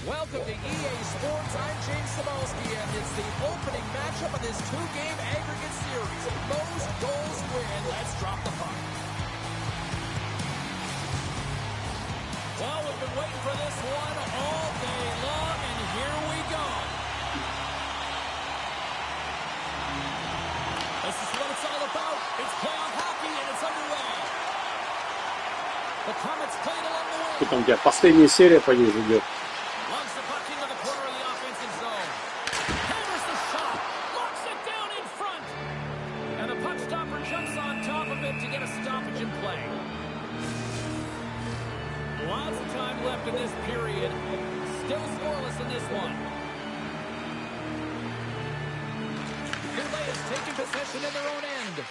Welcome to EA Sports. I'm James Cebulski, and it's the opening matchup of this two-game aggregate series. Most goals win. Let's drop the puck. Well, we've been waiting for this one all day long, and here we go. This is what it's all about. It's playoff hockey, and it's underway. The Komets played along the way. Потом у тебя последняя серия по ней идет. To get a stoppage in play. Lots of time left in this period. Still scoreless in this one. Luleå is taking possession in their own end.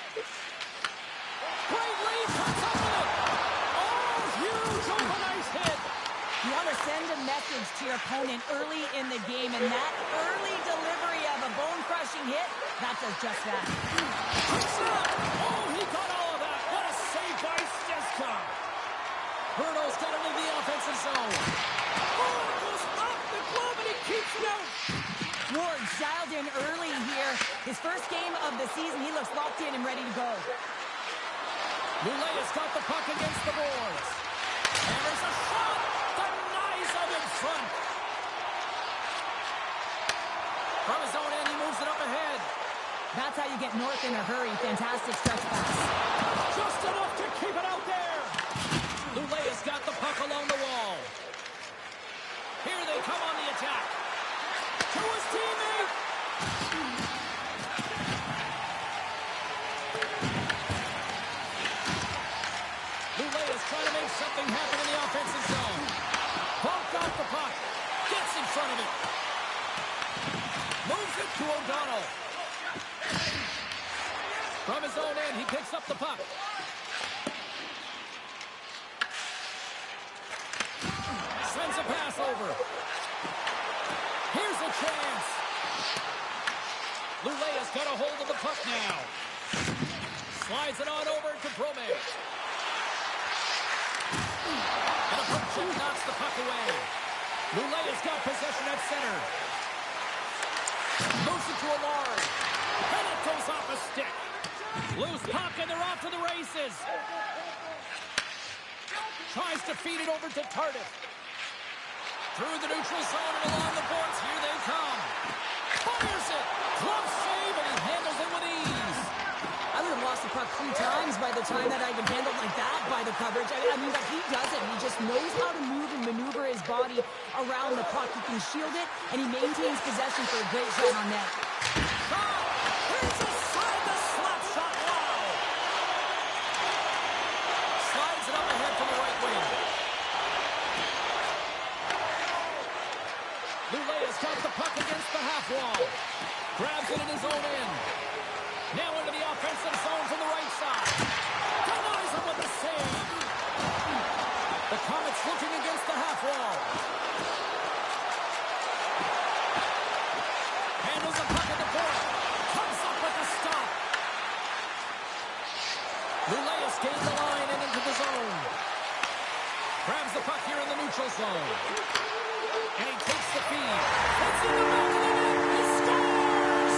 Great lead, cuts up with it. Oh, huge over, nice hit. You want to send a message to your opponent early in the game, and that early delivery of a bone-crushing hit, that does just that. Oh, he got all of that. What a save by Steskov. Brno's got into the offensive zone. Oh, it goes off the glove, and he keeps it out. Ward dialed in early here. His first game of the season, he looks locked in and ready to go. Luleå's got the puck against the boards. And there's a shot. Denies him in front. From his own end, he moves it up ahead. That's how you get north in a hurry. Fantastic stretch pass. Just enough to keep it out there. Luleå's got the puck along the wall. Here they come on the attack. To his teammate. Luleå's trying to make something happen in the offensive zone. Bumped off the puck. Gets in front of it. Moves it to O'Donnell. From his own end, he picks up the puck. Sends a pass over. Here's a chance. Luleå's got a hold of the puck now. Slides it on over to Brno. And a puck check knocks the puck away. Luleå's got possession at center. Moves it to a large. And it goes off a stick. Loose puck, and they're off to the races. Tries to feed it over to Tardif. Through the neutral zone and along the boards. Here they come. Fires it. Glove save, and he handles it with ease. I would have lost the puck 3 times by the time that I even handled like that by the coverage. I mean, but he doesn't. He just knows how to move and maneuver his body around the puck. He can shield it, and he maintains possession for a great shot on net. Here's a side to slap shot. Wow. Slides it up ahead to the right wing. Luleå's got the puck against the half wall. Grabs it in his own end. Now into the offensive zone from the right side. Denies him with the save. The Komets looking against the half wall. Handles the puck at the point. Comes up with the stop. Luleå scans the line and into the zone. Grabs the puck here in the neutral zone. And he takes the feed. Puts in the back of the net. He scores!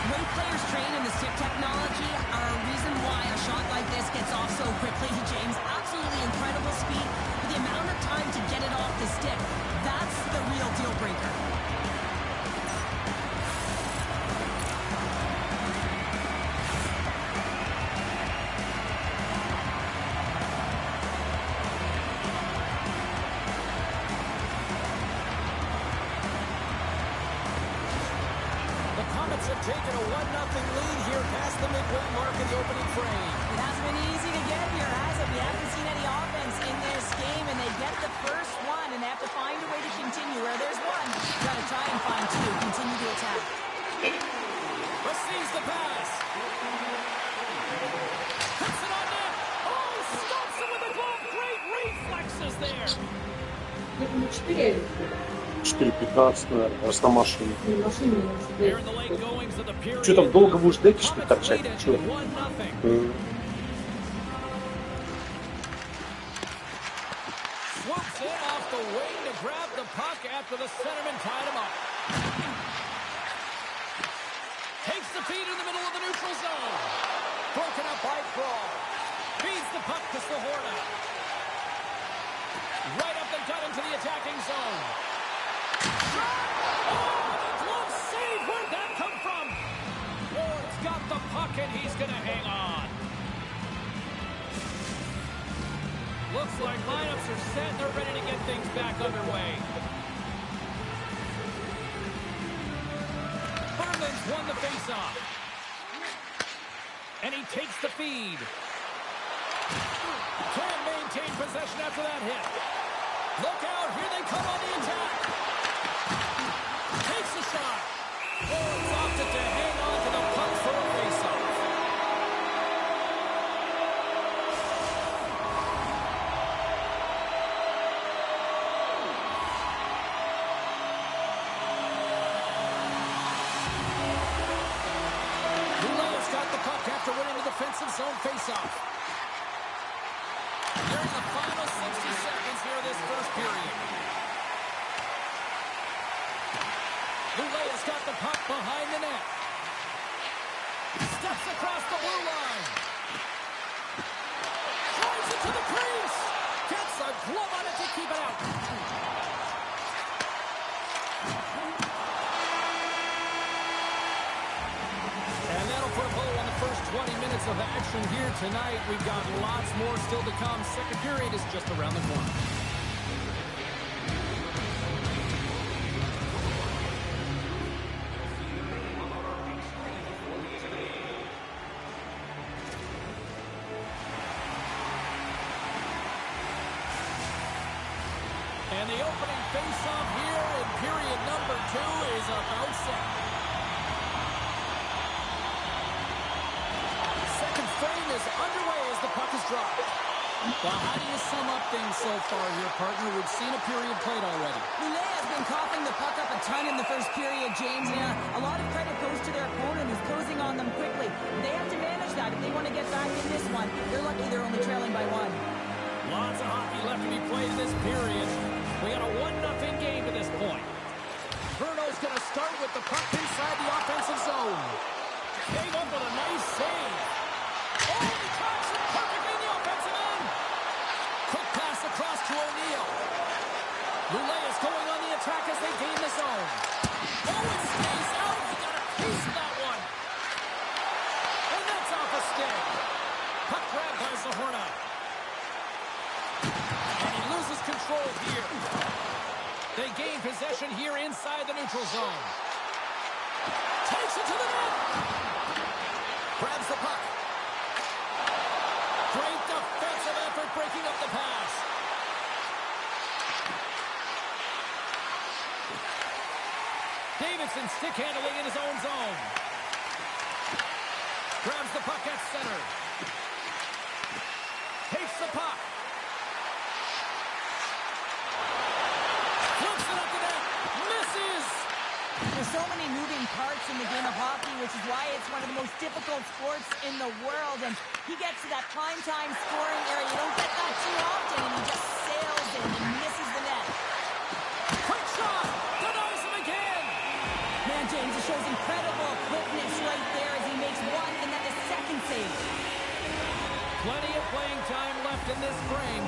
When players train in the stick technology are a reason why a shot like this gets off so quickly. James, absolutely incredible speed. But the amount of time to get it off the stick, that's the real deal breaker. Have taken a 1-0 lead here past the midway mark in the opening frame. It hasn't been easy to get here, has it? We haven't seen any offense in this game, and they get the first one, and they have to find a way to continue. Where there's one, you've got to try and find two. Continue to attack. Receives the pass. Puts it on net. Oh, stops him with the glove. Great reflexes there. 4. 4:15, наверное, раз на машине. Here in the late goings of the period. Что там, долго будешь деки, что ли, Komets торчать? lead it Чё? 1-0. Swoops in off the wing to grab the puck after the centerman tied him up. Takes the feed in the middle of the neutral zone. Broken up by Crawl. Feeds the puck to Sahorna. Right up the gut into the attacking zone. Shot! Oh, the glove save! Where'd that come from? Ward's got the puck and he's going to hang on. Looks like lineups are set and they're ready to get things back underway. Berman's won the faceoff. And he takes the feed. Can maintain possession after that hit. Look out, here they come on the attack. Takes the shot. Ward's opted to hang on to the puck for a faceoff. Luleå's got the puck after winning the defensive zone faceoff. They're in the final 60 seconds here this first period. Luleå's got the puck behind the net. Steps across the blue line. Drives it to the crease. Gets a glove on it to keep it out. And that'll put a bow on the first 20 minutes of action here tonight. We've got lots more still to come. Second period is just around the corner. And the opening face-off here in period number 2 is about set. Second frame is underway as the puck is dropped. Well, how do you sum up things so far here, partner? We've seen a period played already. Luleå has been coughing the puck up a ton in the first period, James. Yeah, a lot of credit goes to their opponent who's closing on them quickly. They have to manage that if they want to get back in this one. They're lucky they're only trailing by 1. Lots of hockey left to be played in this period. We got a 1-0 game to this point. Brno's going to start with the puck inside the offensive zone. Came up with a nice save. Oh, he tracks it perfectly in the offensive end. Quick pass across to O'Neill. Luleå's going on the attack as they gain the zone. Oh, it stays out. He got a piece of that one. And that's off a stick. Puck grabbed by Sahorna. And he loses control here. They gain possession here inside the neutral zone. Takes it to the net. Grabs the puck. Great defensive effort breaking up the pass. Davidson stick handling in his own zone. Grabs the puck at center. Takes the puck. Flips it up the net. Misses. There's so many moving parts in the game of hockey, which is why it's one of the most difficult sports in the world. And he gets to that prime-time scoring area. You don't get that too often, and he just sails in and misses the net. Quick shot. Denies him again. Man, James, it shows incredible quickness right there as he makes one and then the second save. Plenty of playing time left in this frame.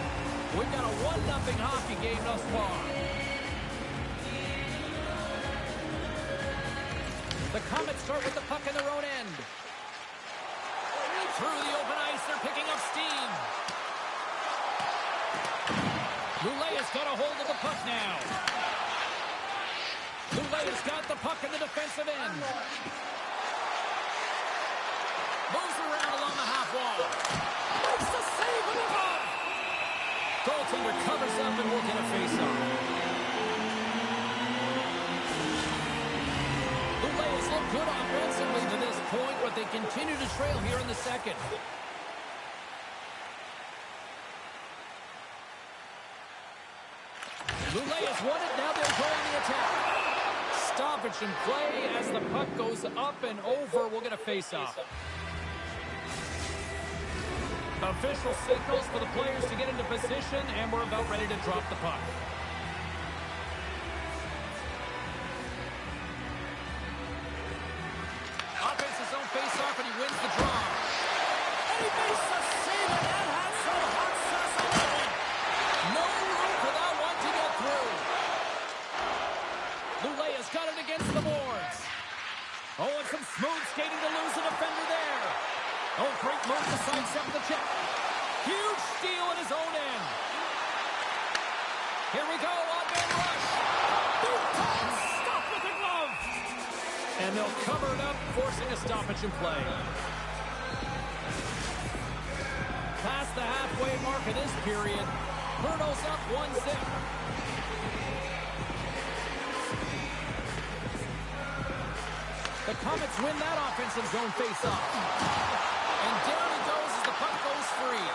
We've got a 1-0 hockey game thus far. The Komets start with the puck in their own end. Through the open ice, they're picking up steam. Luleå's got a hold of the puck now. Luleå's got the puck in the defensive end. Moves around along the half wall. Makes the save with the puck. Goaltender covers up and will get a face-off. Luleå's looked good offensively to this point, but they continue to trail here in the second. Luleå's won it. Now they'll go on the attack. Stoppage in play as the puck goes up and over. We'll get a face-off. Official signals for the players to get into position, and we're about ready to drop the puck. Offensive zone face-off, and he wins the draw. And he makes the save, and that has some hot sauce on it. No room for that one to get through. Luleå's got it against the boards. Oh, and some smooth skating to lose a defender there. Oh, great move to sidestep the check. Huge steal at his own end. Here we go, on-man rush. Big time stop with the glove. And they'll cover it up, forcing a stoppage in play. Past the halfway mark of this period. Brno's up 1-0. The Komets win that offensive zone face-off. And down he goes as the puck goes free.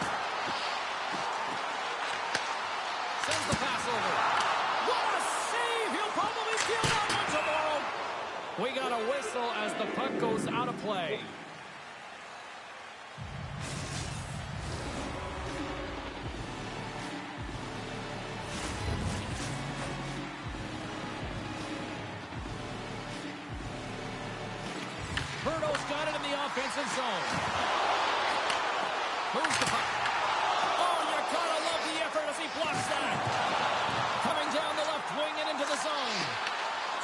Sends the pass over. What a save! He'll probably steal that one tomorrow. We got a whistle as the puck goes out of play. Brno's got it in the offensive zone. Moves the puck. Oh, you gotta love the effort as he blocks that. Coming down the left wing and into the zone.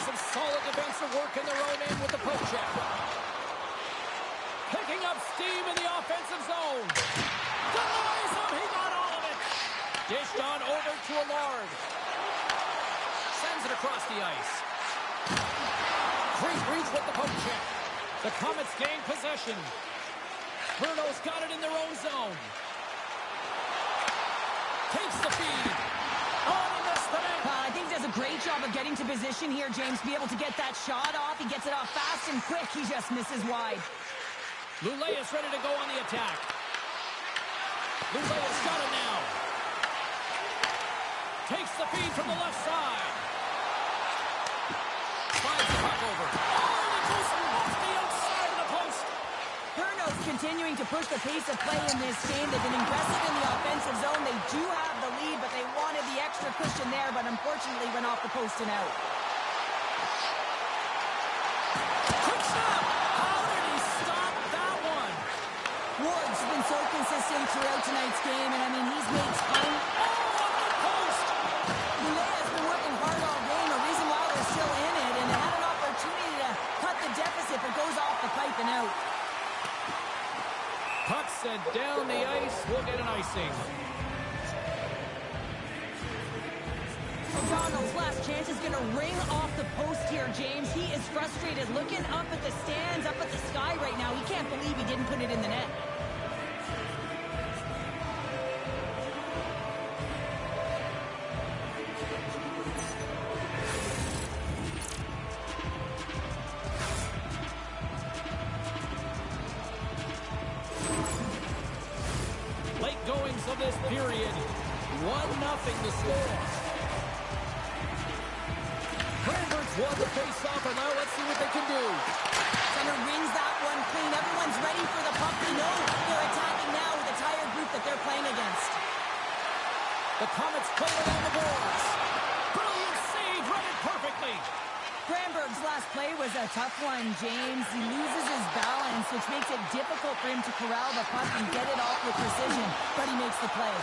Some solid defensive work in their own end with the poke check. Picking up steam in the offensive zone. Denies him. He got all of it. Dished on over to Allard. Sends it across the ice. Great reach with the poke check. The Komets gain possession. Brno's got it in their own zone. Takes the feed. Oh, he missed the net. I think he does a great job of getting to position here, James. Be able to get that shot off. He gets it off fast and quick. He just misses wide. Luleå's ready to go on the attack. Luleå's got it now. Takes the feed from the left side. Finds the puck over. Oh, and it goes off the outside of the post. Brno's continuing to push the pace of play in this game. They've been aggressive in the offensive zone. They do have the lead, but they wanted the extra cushion there, but unfortunately went off the post and out. Quick stop! How did he stop that one? Ward's been so consistent throughout tonight's game, and I mean, he's made time. Oh, on the post! Luleå's been working hard all game, a reason why they're still in it, and they had an opportunity to cut the deficit, but goes off the pipe and out. Puck sent down the ice. We'll get an icing. O'Donnell's last chance is going to ring off the post here, James. He is frustrated, looking up at the stands, up at the sky right now. He can't believe he didn't put it in the net. Late goings of this period. 1-0 the score. Cranberg's won the face-off, and now let's see what they can do. Center rings that one clean. Everyone's ready for the puck. They know they're attacking now with a tired group that they're playing against. The Komets play it on the boards. Brilliant save, read it perfectly. Cranberg's last play was a tough one, James. He loses his balance, which makes it difficult for him to corral the puck and get it off with precision, but he makes the play.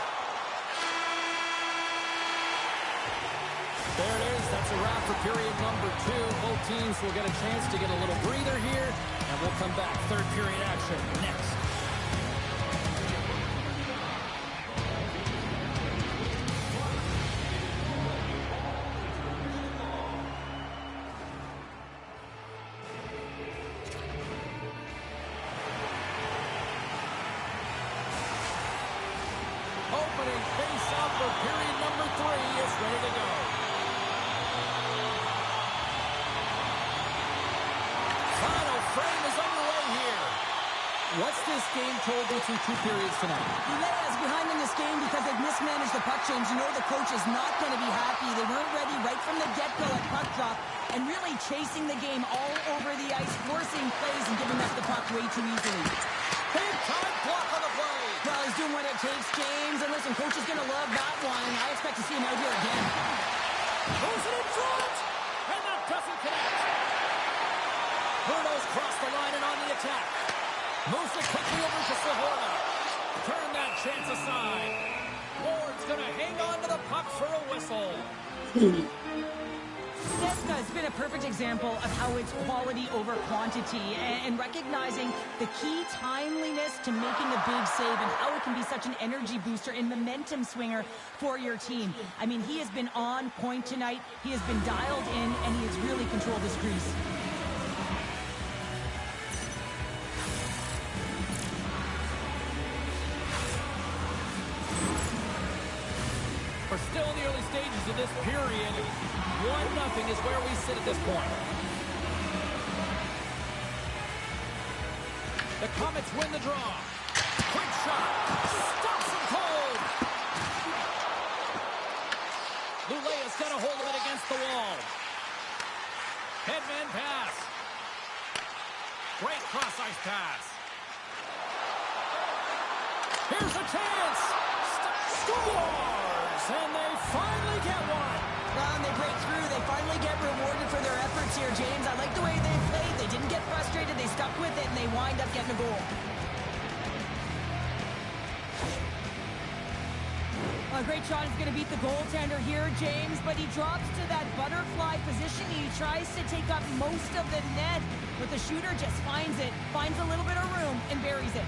There it is. That's a wrap for period number 2. Both teams will get a chance to get a little breather here, and we'll come back. Third period action next. Opening face-off for period number 3 is ready to go. Final frame is underway here. What's this game told you through 2 periods tonight? Luleå is behind in this game because they've mismanaged the puck change. You know the coach is not going to be happy. They weren't ready right from the get-go at puck drop and really chasing the game all over the ice, forcing plays and giving up the puck way too easily. Big time block on the play. Well, he's doing what it takes, James. And listen, coach is going to love that one. I expect to see him out here again. Goes it in front, and that doesn't connect. Brno's crossed the line and on the attack. Moves it quickly over to Sahorna. Turn that chance aside. Ward's going to hang on to the puck for a whistle. Cessna has been a perfect example of how it's quality over quantity and recognizing the key timeliness to making a big save and how it can be such an energy booster and momentum swinger for your team. I mean, he has been on point tonight. He has been dialed in, and he has really controlled his crease. We're still in the early stages of this period. 1-0 is where we sit at this point. The Komets win the draw. Quick shot. Stops him cold. Luleå's got a hold of it against the wall. Headman pass. Great cross-ice pass. Here's a chance. Scores! And they finally get one. Well, and they break through. They finally get rewarded for their efforts here, James. I like the way they played. They didn't get frustrated. They stuck with it, and they wind up getting a goal. A great shot is going to beat the goaltender here, James, but he drops to that butterfly position. He tries to take up most of the net, but the shooter just finds it, finds a little bit of room, and buries it.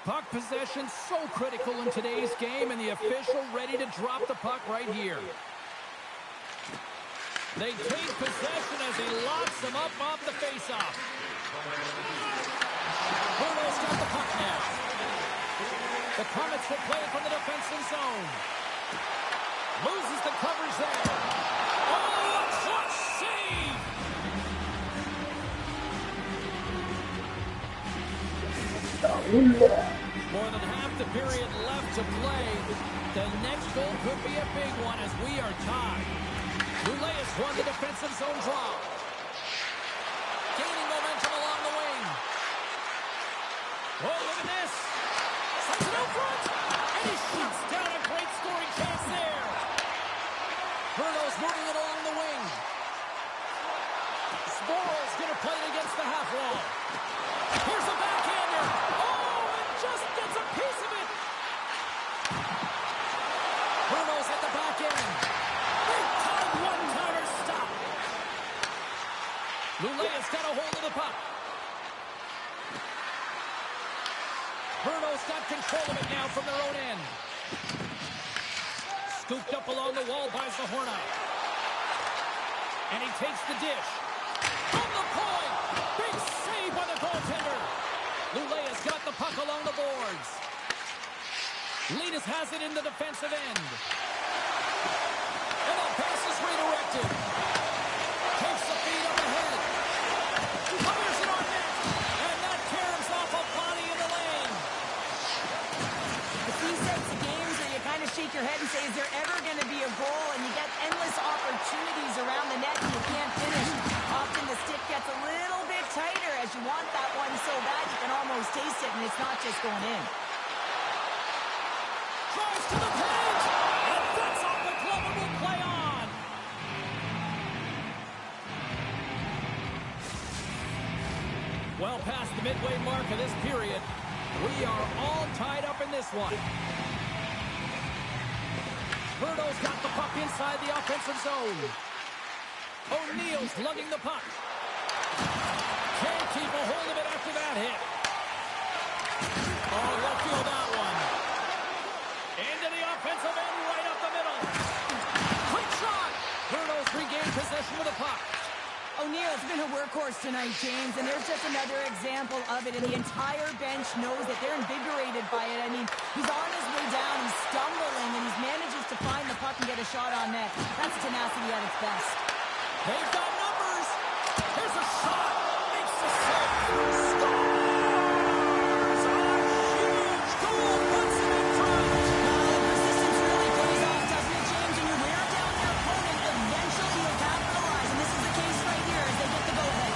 Puck possession so critical in today's game, and the official ready to drop the puck right here. They take possession as he locks them up off the faceoff. Brno's got the puck now. The Komets will play it from the defensive zone. Loses the coverage there. Oh, a clutch save! More than half the period left to play. The next goal could be a big one as we are tied. Luleå's won the defensive zone draw. Gaining momentum along the wing. Oh, look at this. Sends it out front. And he shuts down a great scoring chance there. Brno's moving it along the wing. Sporal's going to play it against the half wall. Here's a backhander. Oh, and just gets a piece of it. Brno's at the back end. Big time one-timer stop. Luleå's got a hold of the puck. Brno's got control of it now from their own end. Scooped up along the wall by Sahorna. And he takes the dish. On the point. Big save by the goaltender. Luleå's got the puck along the boards. Linus has it in the defensive end. And the pass is redirected. Takes the feed up ahead. Covers it on net. And that tears off a body in the lane. A few sets of games where you kind of shake your head and say, is there ever going to be a goal? And you get endless opportunities around the net and you can't finish. Often the stick gets a little bit tighter as you want that one so bad you can almost taste it, and it's not just going in. Drives to the paint, and that's off the glove and will play on. Well past the midway mark of this period, we are all tied up in this one. Brno's got the puck inside the offensive zone. O'Neill's lugging the puck. Can't keep a hold of it after that hit. Oh, left field that one. Into the offensive end, right up the middle. Quick shot. Brno's regained possession with the puck. O'Neill's been a workhorse tonight, James, and there's just another example of it, and the entire bench knows that they're invigorated by it. I mean, he's on his way down, he's stumbling, and he manages to find the puck and get a shot on net. That's tenacity at its best. They've got numbers. Here's a shot. Makes the save. Scores! A huge goal puts them in front. Persistence really pays off, doesn't it, James? And you wear down your opponent, eventually you'll capitalize, and this is the case right here as they get the go-ahead.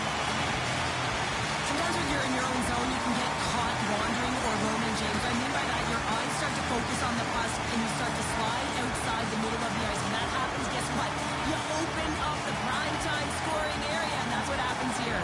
Sometimes when you're in your own zone, you can get caught wandering or roaming, James. What I mean by that, your eyes start to focus on the puck, and you start to slide outside the middle of the ice. When that happens, guess what? You open up the prime-time scoring area, and that's what happens here.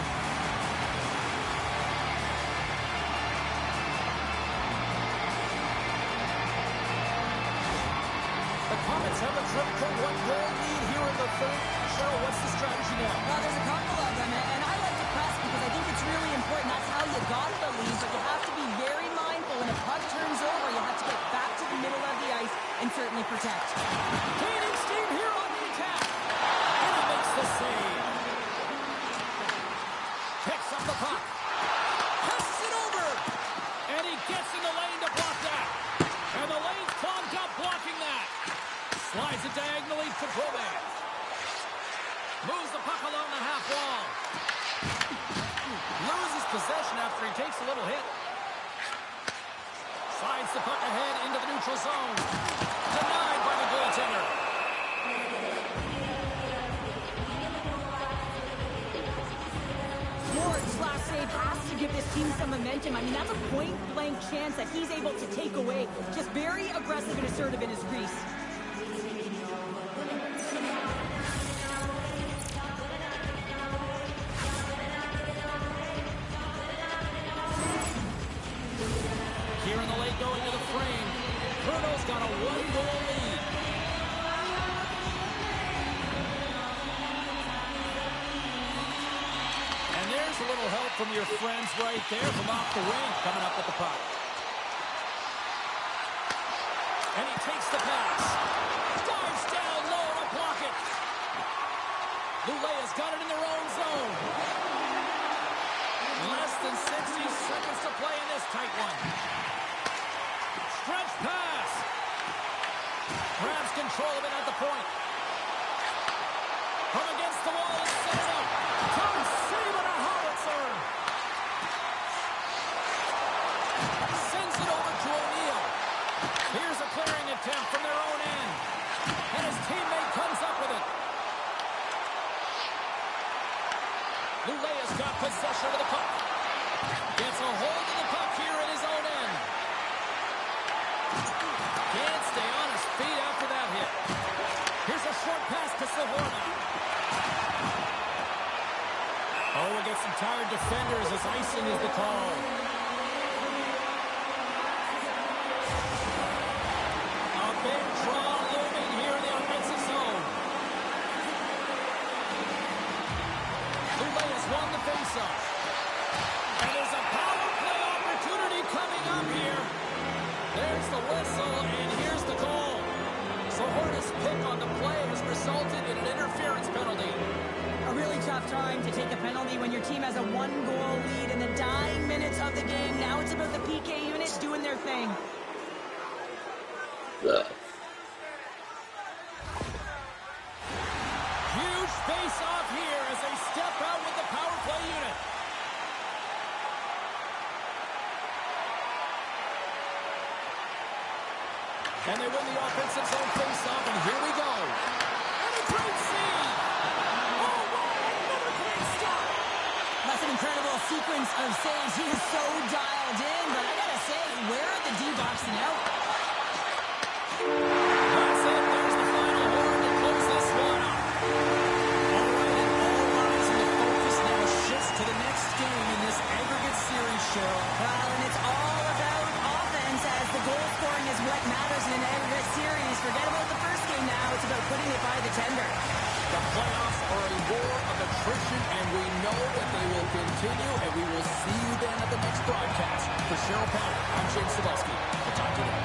The Komets have a triple one-goal lead here in the third. Cheryl, what's the strategy now? Well, there's a couple of them, and I like to press because I think it's really important. That's how you got the lead, but you have to be very mindful. When a puck turns over, you have to get back to the middle of the ice and certainly protect. Gaining steam here on the attack. And he makes the save. Picks up the puck. Passes it over. And he gets in the lane to block that. And the lane's clogged up blocking that. Slides it diagonally to Kometa. Moves the puck along the half wall. Loses possession after he takes a little hit. Slides the puck ahead into the neutral zone. Denied by the goaltender. Ward's last save has to give this team some momentum. I mean, that's a point-blank chance that he's able to take away. Just very aggressive and assertive in his crease. Here in the late going to the frame. Brno's got a one-goal lead. And there's a little help from your friends right there from off the wing, coming up with the puck. And he takes the pass. Dives down low to block it. Luleå's got it in their own zone. Less than 60 seconds to play in this tight one. Stretch pass. Grabs control of it at the point. From against the wall and set it up. Tom saving a howitzer. Sends it over to O'Neill. Here's a clearing attempt from their own end. And his teammate comes up with it. Luleå's got possession of the puck. Gets a hold of the puck here at his own end. Can't stay on his feet after that hit. Here's a short pass to Sahorna. Oh, we get some tired defenders as icing is the call. A big draw looming here in the offensive zone. Luleå's won the faceoff. And there's a power play opportunity coming up here. There's the whistle, and here's the goal. Sahorna's pick on the play has resulted in an interference penalty. A really tough time to take a penalty when your team has a one-goal lead in the dying minutes of the game. Now it's about the PK units doing their thing. Huge face-off here as they step out with the power play unit. And they win the offensive zone face-off, and here we go. And a great save! Oh, wow, another great stop! That's an incredible sequence of saves. He is so dialed in, but I gotta say, where are the D-boxing out? That's it. There's the final horn to close this one up. All right, and all eyes and the focus now shifts to the next game in this aggregate series, Cheryl. Well, and it's all about offense as the goal scoring is what matters in an aggregate series. Forget about the first game now. It's about putting it by the tender. The playoffs are a war of attrition, and we know that they will continue, and we will see you then at the next broadcast. For Cheryl Powell, I'm James Cebulski. We'll talk to you then.